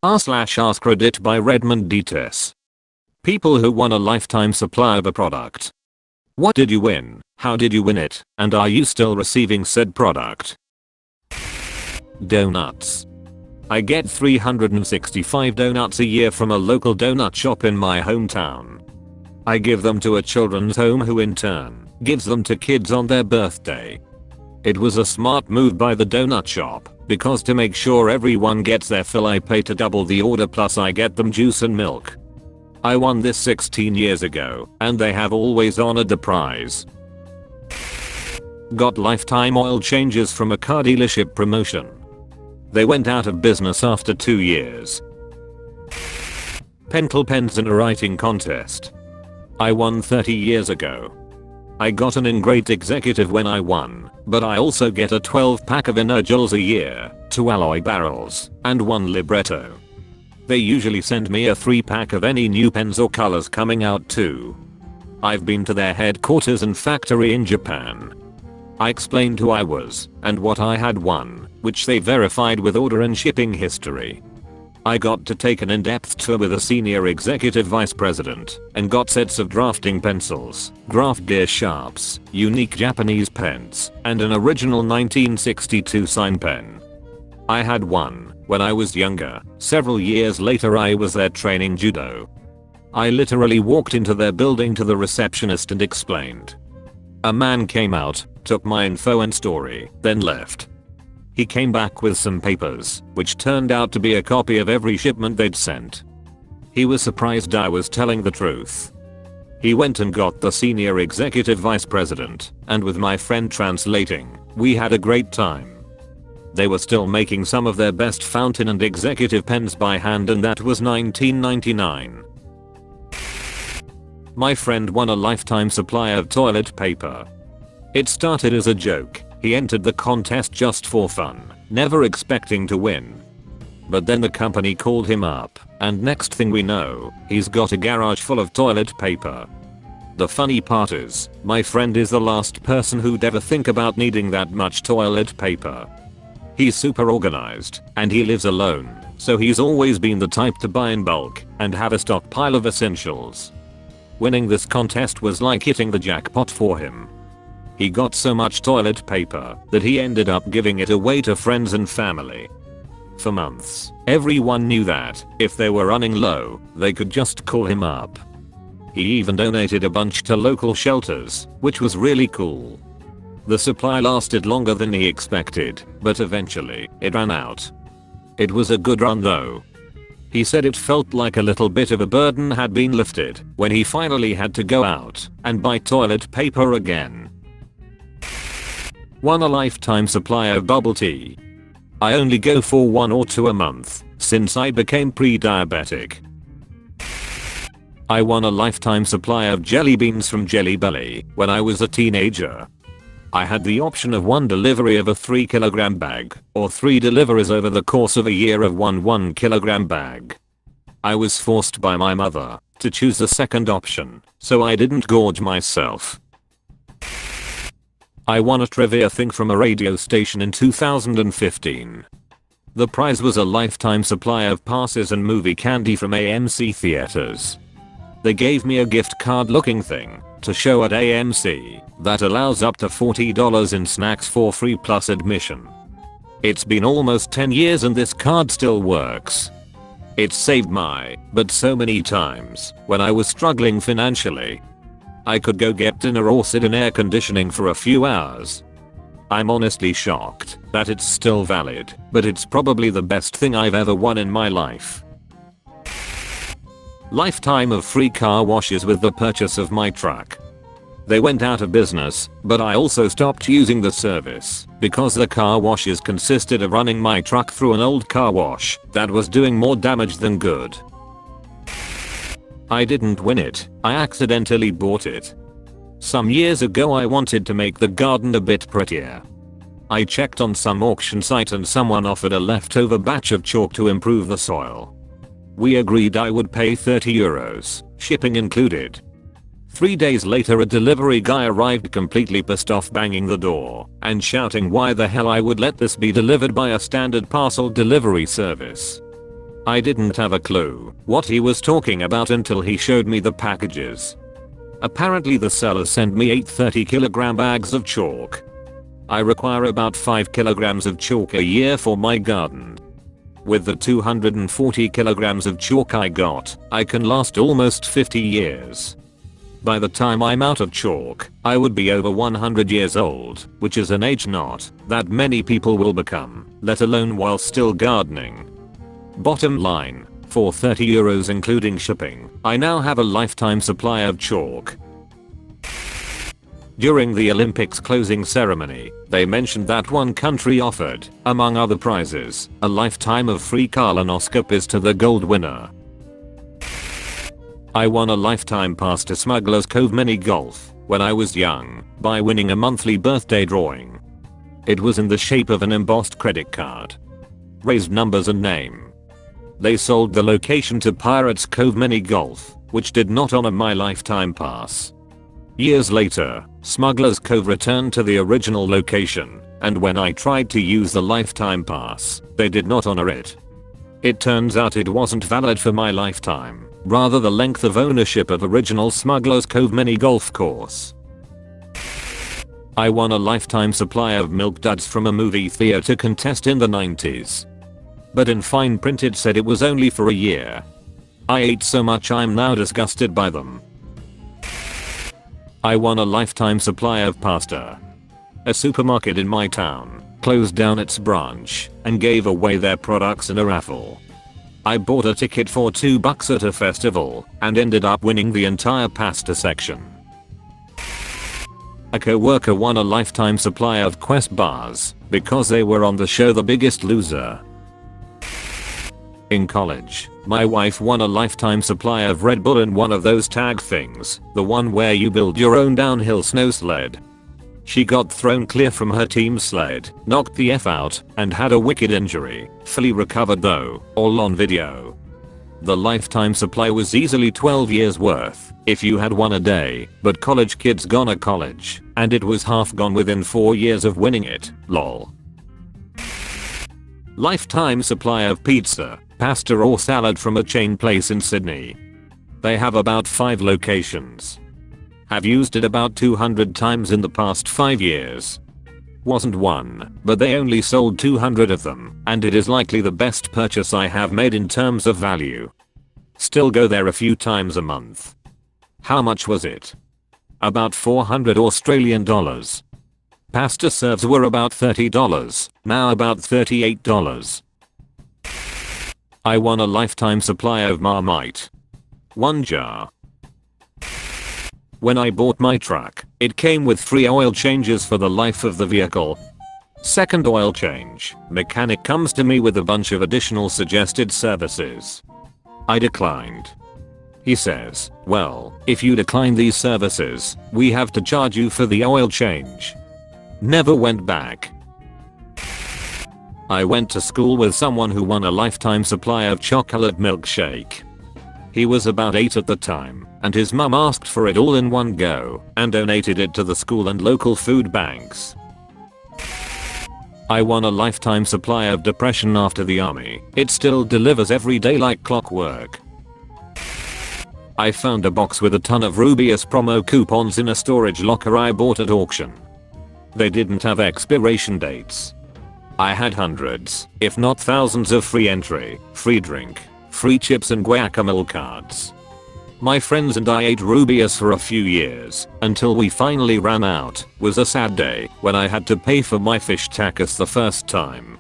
r/AskReddit by Redmond Dts. People who won a lifetime supply of a product. What did you win? How did you win it? And are you still receiving said product? Donuts. I get 365 donuts a year from a local donut shop in my hometown. I give them to a children's home who in turn gives them to kids on their birthday. It was a smart move by the donut shop because to make sure everyone gets their fill I pay to double the order plus I get them juice and milk. I won this 16 years ago and they have always honored the prize. Got lifetime oil changes from a car dealership promotion. They went out of business after 2 years. Pentel pens in a writing contest. I won 30 years ago. I got an ingrate executive when I won, but I also get a 12 pack of Energils a year, 2 alloy barrels, and 1 libretto. They usually send me a 3 pack of any new pens or colors coming out too. I've been to their headquarters and factory in Japan. I explained who I was and what I had won, which they verified with order and shipping history. I got to take an in-depth tour with a senior executive vice president and got sets of drafting pencils, graph gear sharps, unique Japanese pens, and an original 1962 sign pen. I had one when I was younger. Several years later I was there training judo. I literally walked into their building to the receptionist and explained. A man came out, took my info and story, then left. He came back with some papers, which turned out to be a copy of every shipment they'd sent. He was surprised I was telling the truth. He went and got the senior executive vice president, and with my friend translating, we had a great time. They were still making some of their best fountain and executive pens by hand and that was 1999. My friend won a lifetime supply of toilet paper. It started as a joke. He entered the contest just for fun, never expecting to win. But then the company called him up, and next thing we know, he's got a garage full of toilet paper. The funny part is, my friend is the last person who'd ever think about needing that much toilet paper. He's super organized, and he lives alone, so he's always been the type to buy in bulk and have a stockpile of essentials. Winning this contest was like hitting the jackpot for him. He got so much toilet paper that he ended up giving it away to friends and family. For months, everyone knew that if they were running low, they could just call him up. He even donated a bunch to local shelters, which was really cool. The supply lasted longer than he expected, but eventually, it ran out. It was a good run though. He said it felt like a little bit of a burden had been lifted when he finally had to go out and buy toilet paper again. Won a lifetime supply of bubble tea. I only go for 1 or 2 a month since I became pre-diabetic. I won a lifetime supply of jelly beans from Jelly Belly when I was a teenager. I had the option of 1 delivery of a 3 kilogram bag or 3 deliveries over the course of a year of 1 kilogram bag. I was forced by my mother to choose the second option so I didn't gorge myself. I won a trivia thing from a radio station in 2015. The prize was a lifetime supply of passes and movie candy from AMC theaters. They gave me a gift card looking thing to show at AMC that allows up to $40 in snacks for free plus admission. It's been almost 10 years and this card still works. It's saved my butt so many times when I was struggling financially. I could go get dinner or sit in air conditioning for a few hours. I'm honestly shocked that it's still valid, but it's probably the best thing I've ever won in my life. Lifetime of free car washes with the purchase of my truck. They went out of business, but I also stopped using the service because the car washes consisted of running my truck through an old car wash that was doing more damage than good. I didn't win it, I accidentally bought it. Some years ago I wanted to make the garden a bit prettier. I checked on some auction site and someone offered a leftover batch of chalk to improve the soil. We agreed I would pay €30, shipping included. 3 days later a delivery guy arrived completely pissed off, banging the door and shouting why the hell I would let this be delivered by a standard parcel delivery service. I didn't have a clue what he was talking about until he showed me the packages. Apparently the seller sent me 8 30kg bags of chalk. I require about 5 kilograms of chalk a year for my garden. With the 240 kilograms of chalk I got, I can last almost 50 years. By the time I'm out of chalk, I would be over 100 years old, which is an age not that many people will become, let alone while still gardening. Bottom line, for €30 including shipping, I now have a lifetime supply of chalk. During the Olympics closing ceremony, they mentioned that one country offered, among other prizes, a lifetime of free colonoscopies to the gold winner. I won a lifetime pass to Smuggler's Cove Mini Golf when I was young by winning a monthly birthday drawing. It was in the shape of an embossed credit card. Raised numbers and name. They sold the location to Pirates Cove Mini Golf, which did not honor my lifetime pass. Years later, Smuggler's Cove returned to the original location, and when I tried to use the lifetime pass, they did not honor it. It turns out it wasn't valid for my lifetime, rather the length of ownership of original Smuggler's Cove Mini Golf course. I won a lifetime supply of milk duds from a movie theater contest in the 90s. But in fine print it said it was only for a year. I ate so much I'm now disgusted by them. I won a lifetime supply of pasta. A supermarket in my town closed down its branch and gave away their products in a raffle. I bought a ticket for $2 at a festival and ended up winning the entire pasta section. A co-worker won a lifetime supply of Quest bars because they were on the show The Biggest Loser. In college, my wife won a lifetime supply of Red Bull in one of those tag things, the one where you build your own downhill snow sled. She got thrown clear from her team's sled, knocked the F out, and had a wicked injury, fully recovered though, all on video. The lifetime supply was easily 12 years worth, if you had one a day, but college kids gone to college, and it was half gone within 4 years of winning it, lol. Lifetime supply of pizza, pasta or salad from a chain place in Sydney. They have about 5 locations. Have used it about 200 times in the past 5 years. Wasn't one, but they only sold 200 of them, and it is likely the best purchase I have made in terms of value. Still go there a few times a month. How much was it? About $400 Australian. Pasta serves were about $30, now about $38. I won a lifetime supply of Marmite. 1 jar. When I bought my truck, it came with free oil changes for the life of the vehicle. Second oil change, mechanic comes to me with a bunch of additional suggested services. I declined. He says, well, if you decline these services, we have to charge you for the oil change. Never went back. I went to school with someone who won a lifetime supply of chocolate milkshake. He was about 8 at the time, and his mum asked for it all in one go and donated it to the school and local food banks. I won a lifetime supply of depression after the army. It still delivers every day like clockwork. I found a box with a ton of Rubius promo coupons in a storage locker I bought at auction. They didn't have expiration dates. I had hundreds, if not thousands of free entry, free drink, free chips and guacamole cards. My friends and I ate Rubius for a few years, until we finally ran out. Was a sad day when I had to pay for my fish tacos the first time.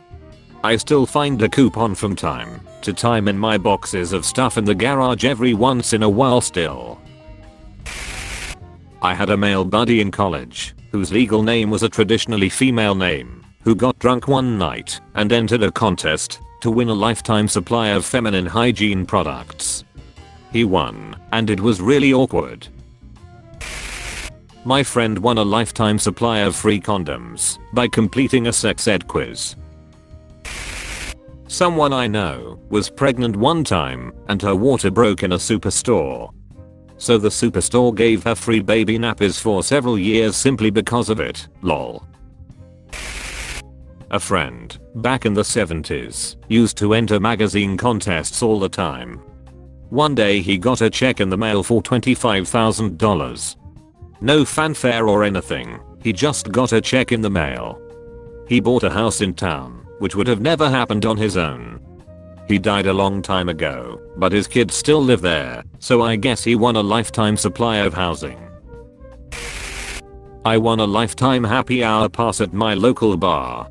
I still find a coupon from time to time in my boxes of stuff in the garage every once in a while still. I had a male buddy in college, whose legal name was a traditionally female name, who got drunk one night and entered a contest to win a lifetime supply of feminine hygiene products. He won, and it was really awkward. My friend won a lifetime supply of free condoms by completing a sex ed quiz. Someone I know was pregnant one time and her water broke in a superstore. So the superstore gave her free baby nappies for several years simply because of it, lol. A friend, back in the 70s, used to enter magazine contests all the time. One day he got a check in the mail for $25,000. No fanfare or anything, he just got a check in the mail. He bought a house in town, which would have never happened on his own. He died a long time ago, but his kids still live there, so I guess he won a lifetime supply of housing. I won a lifetime happy hour pass at my local bar.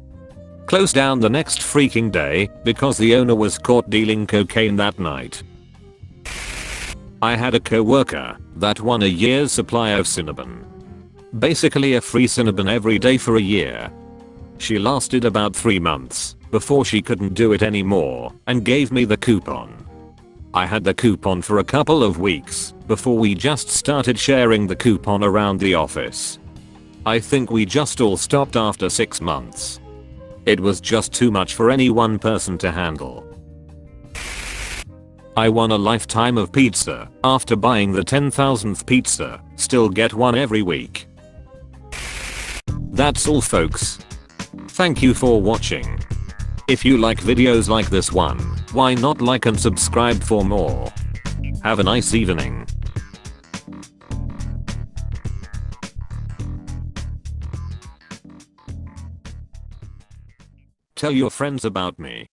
Closed down the next freaking day because the owner was caught dealing cocaine that night. I had a coworker that won a year's supply of cinnamon. Basically a free cinnamon every day for a year. She lasted about 3 months before she couldn't do it anymore and gave me the coupon. I had the coupon for a couple of weeks before we just started sharing the coupon around the office. I think we just all stopped after 6 months. It was just too much for any one person to handle. I won a lifetime of pizza after buying the 10,000th pizza, still get one every week. That's all folks. Thank you for watching. If you like videos like this one, why not like and subscribe for more. Have a nice evening. Tell your friends about me.